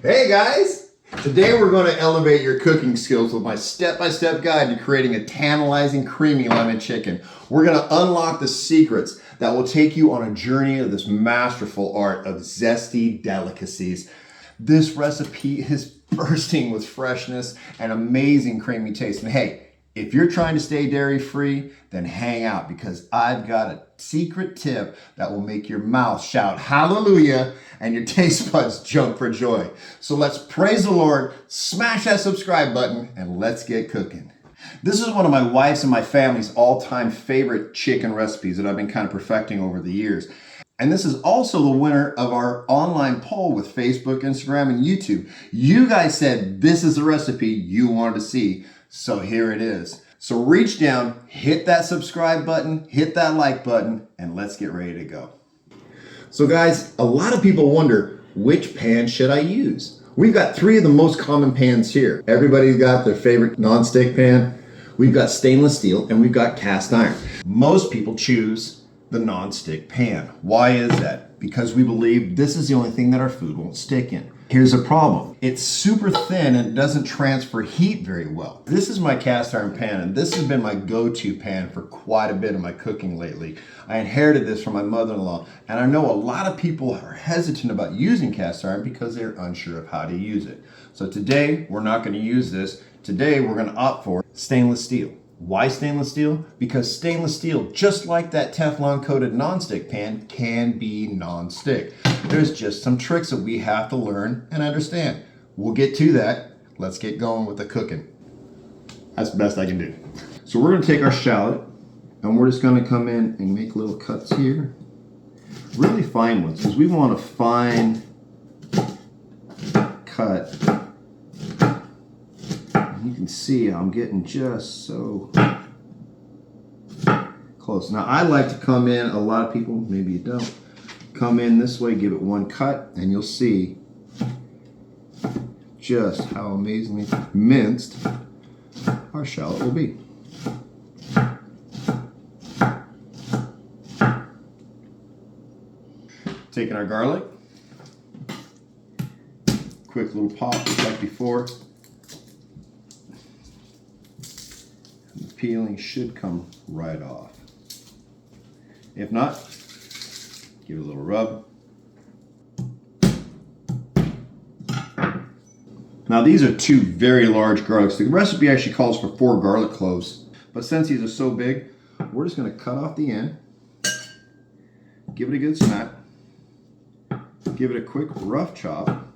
Hey guys! Today we're going to elevate your cooking skills with my step-by-step guide to creating a tantalizing creamy lemon chicken. We're going to unlock the secrets that will take you on a journey of this masterful art of zesty delicacies. This recipe is bursting with freshness and amazing creamy taste. And hey, if you're trying to stay dairy-free, then hang out because I've got a secret tip that will make your mouth shout hallelujah and your taste buds jump for joy. So let's praise the Lord, smash that subscribe button, and let's get cooking. This is one of my wife's and my family's all-time favorite chicken recipes that I've been kind of perfecting over the years. And this is also the winner of our online poll with Facebook, Instagram, and YouTube. You guys said this is the recipe you wanted to see. So here it is. So reach down, hit that subscribe button, hit that like button, and let's get ready to go. So guys, a lot of people wonder, which pan should I use? We've got three of the most common pans here. Everybody's got their favorite non-stick pan. We've got stainless steel and we've got cast iron. Most people choose the non-stick pan. Why is that? Because we believe this is the only thing that our food won't stick in. Here's the problem. It's super thin and it doesn't transfer heat very well. This is my cast iron pan and this has been my go-to pan for quite a bit of my cooking lately. I inherited this from my mother-in-law and I know a lot of people are hesitant about using cast iron because they're unsure of how to use it. So today we're not going to use this. Today we're going to opt for stainless steel. Why stainless steel? Because stainless steel, just like that Teflon coated nonstick pan, can be nonstick. There's just some tricks that we have to learn and understand. We'll get to that. Let's get going with the cooking. That's the best I can do. So we're going to take our shallot and we're just going to come in and make little cuts here. Really fine ones because we want a fine cut. You can see I'm getting just so close. Now I like to come in, a lot of people, maybe you don't, come in this way, give it one cut, and you'll see just how amazingly minced our shallot will be. Taking our garlic, quick little pop just like before. The peeling should come right off. If not, give it a little rub. Now these are two very large garlics. The recipe actually calls for 4 garlic cloves, but since these are so big, we're just going to cut off the end, give it a good smack, give it a quick rough chop.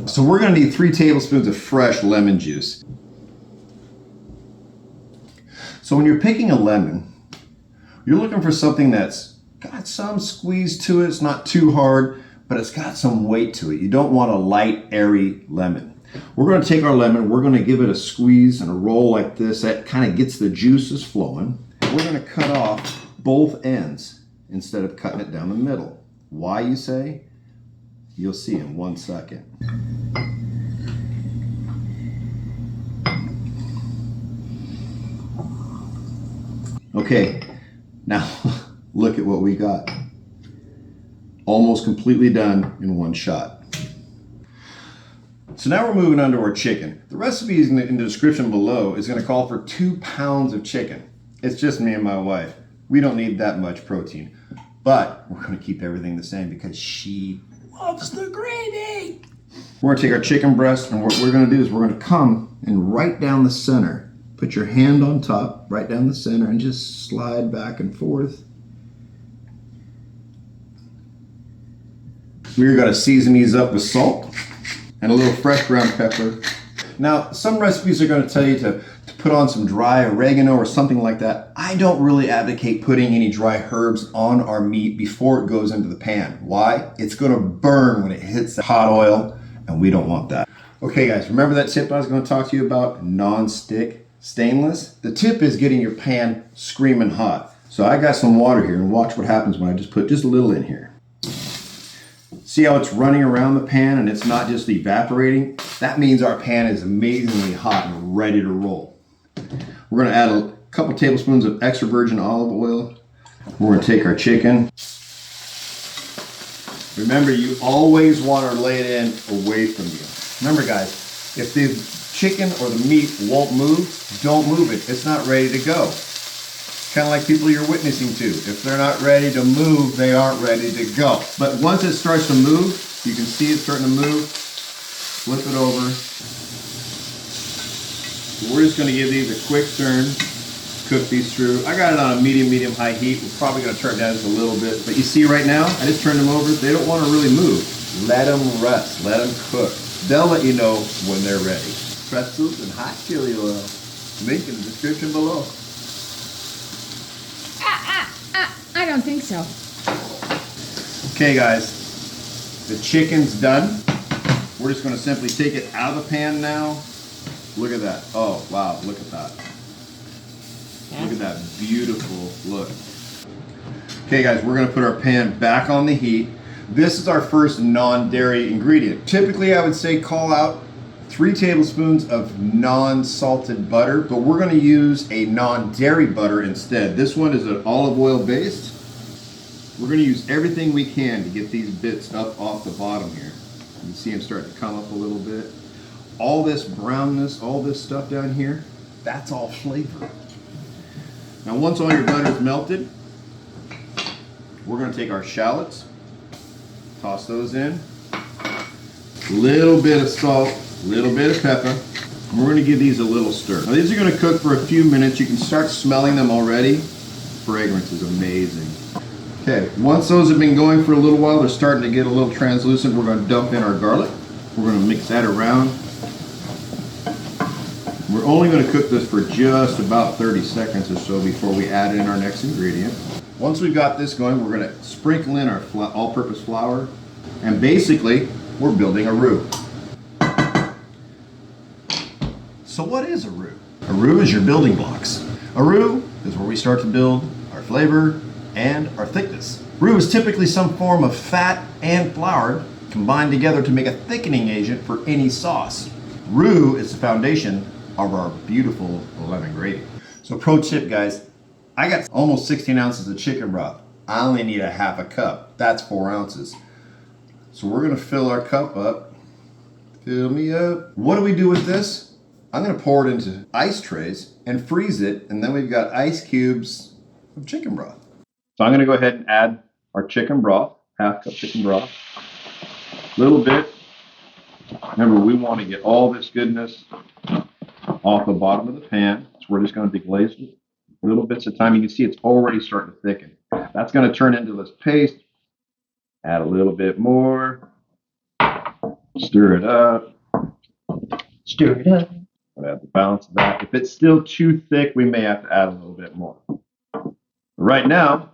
So we're going to need 3 tablespoons of fresh lemon juice. So when you're picking a lemon, you're looking for something that's got some squeeze to it. It's not too hard, but it's got some weight to it. You don't want a light, airy lemon. We're going to take our lemon, we're going to give it a squeeze and a roll like this. That kind of gets the juices flowing. We're going to cut off both ends instead of cutting it down the middle. Why, you say? You'll see in 1 second. Okay, now look at what we got. Almost completely done in one shot. So now we're moving on to our chicken. The recipe is in the description below is going to call for 2 pounds of chicken. It's just me and my wife. We don't need that much protein, but we're going to keep everything the same because she loves the gravy. We're going to take our chicken breast and what we're going to do is we're going to come and right down the center. Put your hand on top, right down the center, and just slide back and forth. We're going to season these up with salt and a little fresh ground pepper. Now, some recipes are going to tell you to put on some dry oregano or something like that. I don't really advocate putting any dry herbs on our meat before it goes into the pan. Why? It's going to burn when it hits the hot oil, and we don't want that. Okay, guys, remember that tip I was going to talk to you about? Non-stick stainless. The tip is getting your pan screaming hot. So I got some water here and watch what happens when I just put just a little in here. See how it's running around the pan and it's not just evaporating? That means our pan is amazingly hot and ready to roll. We're gonna add a couple tablespoons of extra virgin olive oil. We're gonna take our chicken. Remember, you always wanna lay it in away from you. Remember guys, if the chicken or the meat won't move, don't move it. It's not ready to go. Kind of like people you're witnessing to. If they're not ready to move, they aren't ready to go. But once it starts to move, you can see it starting to move. Flip it over. So we're just going to give these a quick turn. Cook these through. I got it on a medium-high heat. We're probably going to turn it down just a little bit. But you see right now, I just turned them over. They don't want to really move. Let them rest. Let them cook. They'll let you know when they're ready. Pretzels and hot chili oil. Link in the description below. I don't think so. Okay guys, the chicken's done. We're just going to simply take it out of the pan now. Look at that. Oh wow, look at that. Look at that beautiful look. Okay guys, we're going to put our pan back on the heat. This is our first non-dairy ingredient. Typically I would say call out 3 tablespoons of non-salted butter, but we're going to use a non-dairy butter instead. This one is an olive oil based. We're going to use everything we can to get these bits up off the bottom here. You can see them starting to come up a little bit. All this brownness, all this stuff down here, that's all flavor. Now once all your butter is melted, we're going to take our shallots, toss those in, a little bit of salt, a little bit of pepper, and we're going to give these a little stir. Now these are going to cook for a few minutes. You can start smelling them already. Fragrance is amazing. Okay, once those have been going for a little while, they're starting to get a little translucent. We're going to dump in our garlic. We're going to mix that around. We're only going to cook this for just about 30 seconds or so before we add in our next ingredient. Once we've got this going, we're going to sprinkle in our all-purpose flour, and basically, we're building a roux. So what is a roux? A roux is your building blocks. A roux is where we start to build our flavor and our thickness. Roux is typically some form of fat and flour combined together to make a thickening agent for any sauce. Roux is the foundation of our beautiful lemon gravy. So pro tip guys, I got almost 16 ounces of chicken broth. I only need a half a cup. That's 4 ounces. So we're gonna fill our cup up. Fill me up. What do we do with this? I'm gonna pour it into ice trays and freeze it, and then we've got ice cubes of chicken broth. So I'm gonna go ahead and add our chicken broth, half cup chicken broth, a little bit. Remember, we want to get all this goodness off the bottom of the pan. So we're just gonna deglaze it little bits of time. You can see it's already starting to thicken. That's gonna turn into this paste. Add a little bit more. Stir it up. Stir it up. I'll add the balance of that. If it's still too thick, we may have to add a little bit more. Right now,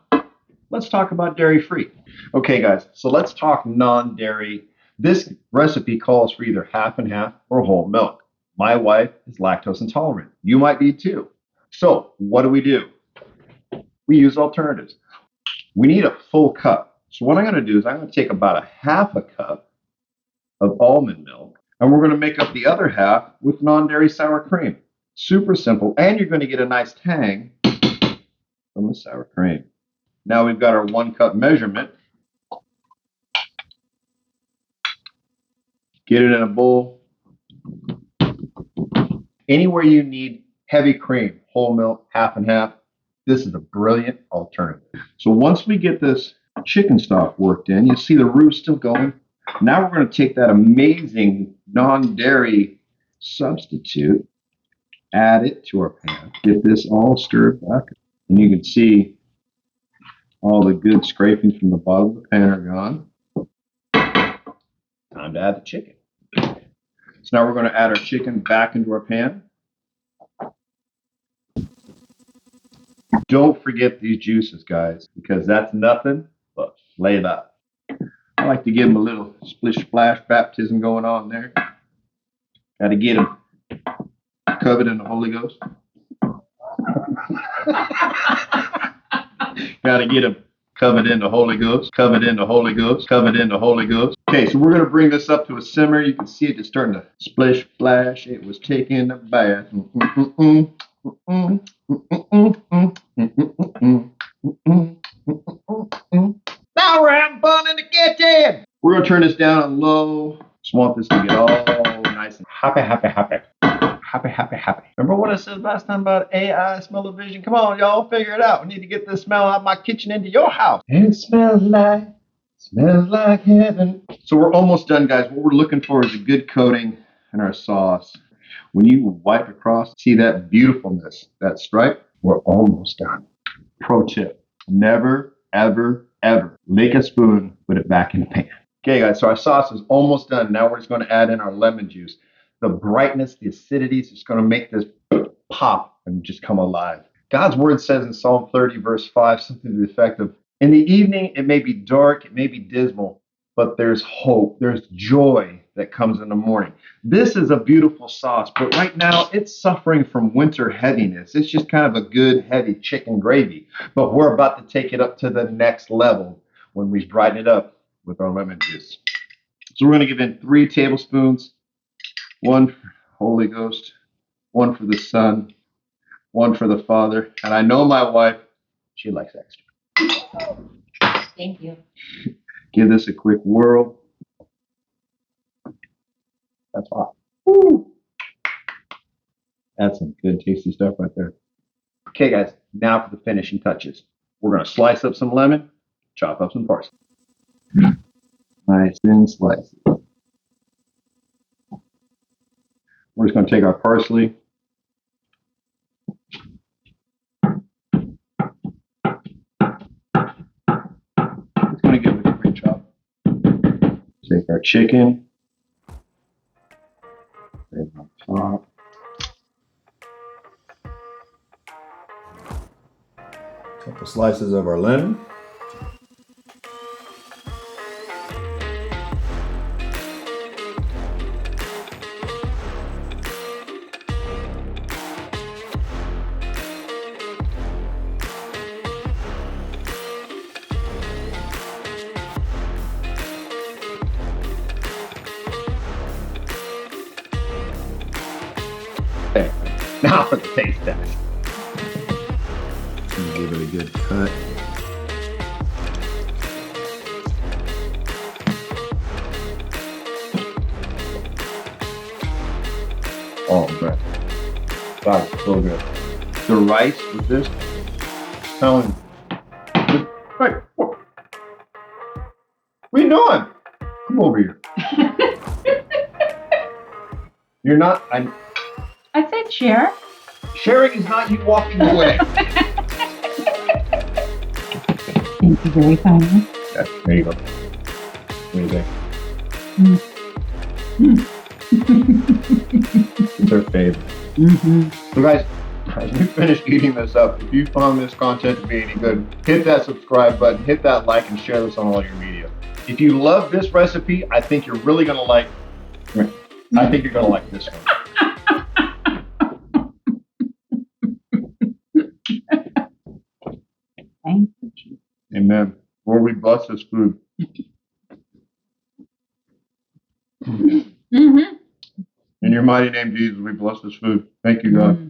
let's talk about dairy-free. Okay, guys, so let's talk non-dairy. This recipe calls for either half and half or whole milk. My wife is lactose intolerant. You might be too. So what do? We use alternatives. We need a full cup. So what I'm going to do is I'm going to take about a half a cup of almond milk, and we're going to make up the other half with non-dairy sour cream. Super simple, and you're going to get a nice tang from the sour cream. Now we've got our 1 cup measurement. Get it in a bowl. Anywhere you need heavy cream, whole milk, half and half, this is a brilliant alternative. So once we get this chicken stock worked in, you see the roux still going. Now we're going to take that amazing non-dairy substitute, add it to our pan, get this all stirred back, and you can see all the good scrapings from the bottom of the pan are gone. Time to add the chicken. So now we're going to add our chicken back into our pan. Don't forget these juices, guys, because that's nothing but flavor. I like to give them a little splish splash baptism going on there. Got to get them covered in the Holy Ghost. Got to get them covered in the Holy Ghost, covered in the Holy Ghost, covered in the Holy Ghost. Okay, so we're going to bring this up to a simmer. You can see it just starting to splish, splash. It was taking a bath. Now we're having fun in the kitchen. We're going to turn this down on low. Just want this to get all nice and happy. Happy. Remember what I said last time about AI, smell-o-vision? Come on, y'all, figure it out. We need to get this smell out of my kitchen into your house. It smells like heaven. So we're almost done, guys. What we're looking for is a good coating in our sauce. When you wipe across, see that beautifulness, that stripe? We're almost done. Pro tip, never, ever lick a spoon, put it back in the pan. Okay, guys, so our sauce is almost done. Now we're just going to add in our lemon juice. The brightness, the acidity is just going to make this pop and just come alive. God's word says in Psalm 30, verse 5, something to the effect of, in the evening, it may be dark, it may be dismal, but there's hope, there's joy that comes in the morning. This is a beautiful sauce, but right now it's suffering from winter heaviness. It's just kind of a good, heavy chicken gravy. But we're about to take it up to the next level when we brighten it up with our lemon juice. So we're going to give in 3 tablespoons, 1 for Holy Ghost, 1 for the Son, 1 for the Father. And I know my wife, she likes extra. Thank you. Give this a quick whirl. That's hot. Woo! That's some good tasty stuff right there. Okay, guys, now for the finishing touches. We're going to slice up some lemon, chop up some parsley. Nice thin slices. We're just going to take our parsley. It's going to give it a quick chop. Take our chicken. Put it on top. Couple slices of our lemon. Okay, now for the taste test. Give it a good cut. Oh, man. God, it's so good. The rice with this, telling you. Hey, what are you doing? Come over here. You're not, I said share. sharing is not you walking away. Thank you very kindly. Yeah, there you go. What do you think? It's our favorite. So guys, as we finish eating this up, if you found this content to be any good, hit that subscribe button, hit that like, and share this on all your media. If you love this recipe, I think you're really going to like, I think you're going to like this one. Thank you. Amen. Lord, we bless this food. In your mighty name, Jesus, we bless this food. Thank you, God.